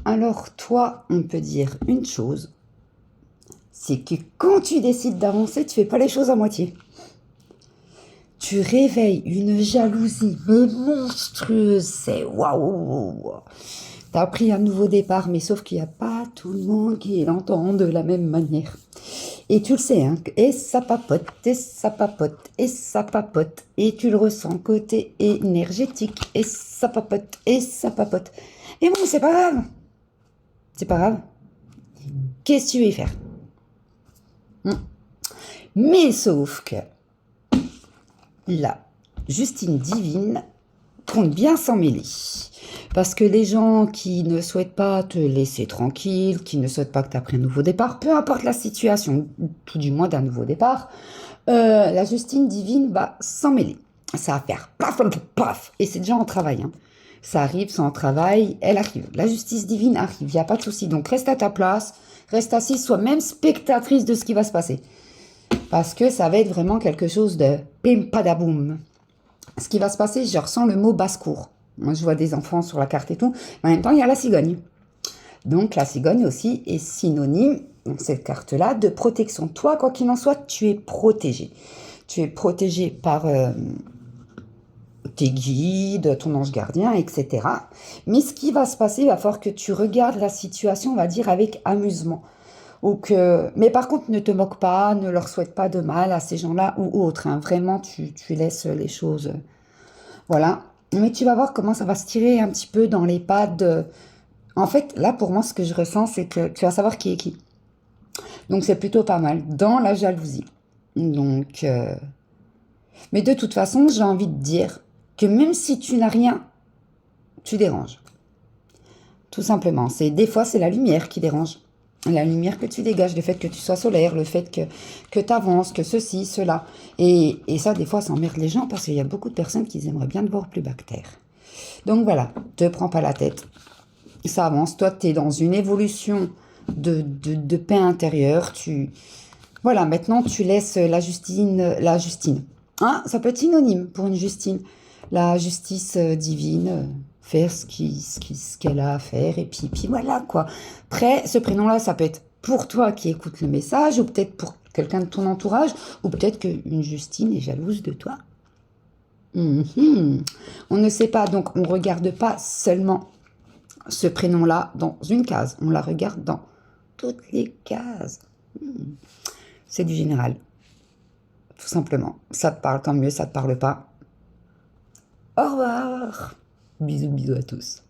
Alors toi, on peut dire une chose, c'est que quand tu décides d'avancer, tu fais pas les choses à moitié. Tu réveilles une jalousie mais monstrueuse, c'est waouh. T'as pris un nouveau départ, mais sauf qu'il n'y a pas tout le monde qui l'entend de la même manière. Et tu le sais, hein, et ça papote, et ça papote, et ça papote, et tu le ressens côté énergétique, et ça papote, et ça papote. Et bon, c'est pas grave, c'est pas grave. Qu'est-ce que tu veux y faire? Mais sauf que la Justine divine compte bien s'en mêler. Parce que les gens qui ne souhaitent pas te laisser tranquille, qui ne souhaitent pas que tu apprennes un nouveau départ, peu importe la situation, tout du moins d'un nouveau départ, la Justine divine va s'en mêler. Ça va faire paf, paf, paf. Et c'est déjà en travail. Hein. Ça arrive, c'est en travail, elle arrive. La justice divine arrive, il n'y a pas de souci. Donc reste à ta place, reste assise, sois même spectatrice de ce qui va se passer. Parce que ça va être vraiment quelque chose de pim padaboum. Ce qui va se passer, je ressens le mot basse-cour. Moi, je vois des enfants sur la carte et tout. Mais en même temps, il y a la cigogne. Donc, la cigogne aussi est synonyme, dans cette carte-là, de protection. Toi, quoi qu'il en soit, tu es protégé. Tu es protégé par tes guides, ton ange gardien, etc. Mais ce qui va se passer, il va falloir que tu regardes la situation, on va dire, avec amusement. Mais par contre, ne te moque pas, ne leur souhaite pas de mal à ces gens-là ou autres. Hein. Vraiment, tu laisses les choses. Voilà. Mais tu vas voir comment ça va se tirer un petit peu dans les pattes. En fait, là, pour moi, ce que je ressens, c'est que tu vas savoir qui est qui. Donc, c'est plutôt pas mal. Dans la jalousie. Donc, mais de toute façon, j'ai envie de dire que même si tu n'as rien, tu déranges. Tout simplement. Des fois, c'est la lumière qui dérange. La lumière que tu dégages, le fait que tu sois solaire, le fait que tu avances, que ceci, cela. Et ça, des fois, ça emmerde les gens parce qu'il y a beaucoup de personnes qui aimeraient bien te voir plus bactère. Donc voilà, te prends pas la tête. Ça avance. Toi, tu es dans une évolution de paix intérieure. Voilà, maintenant, tu laisses la Justine. Hein, ça peut être synonyme pour une Justine. La justice divine, faire ce qu'elle a à faire. Et puis voilà, quoi. Après, ce prénom-là, ça peut être pour toi qui écoutes le message, ou peut-être pour quelqu'un de ton entourage, ou peut-être qu'une Justine est jalouse de toi. On ne sait pas, donc on ne regarde pas seulement ce prénom-là dans une case, on la regarde dans toutes les cases. C'est du général, tout simplement. Ça te parle, tant mieux, ça te parle pas. Au revoir. Bisous, bisous à tous.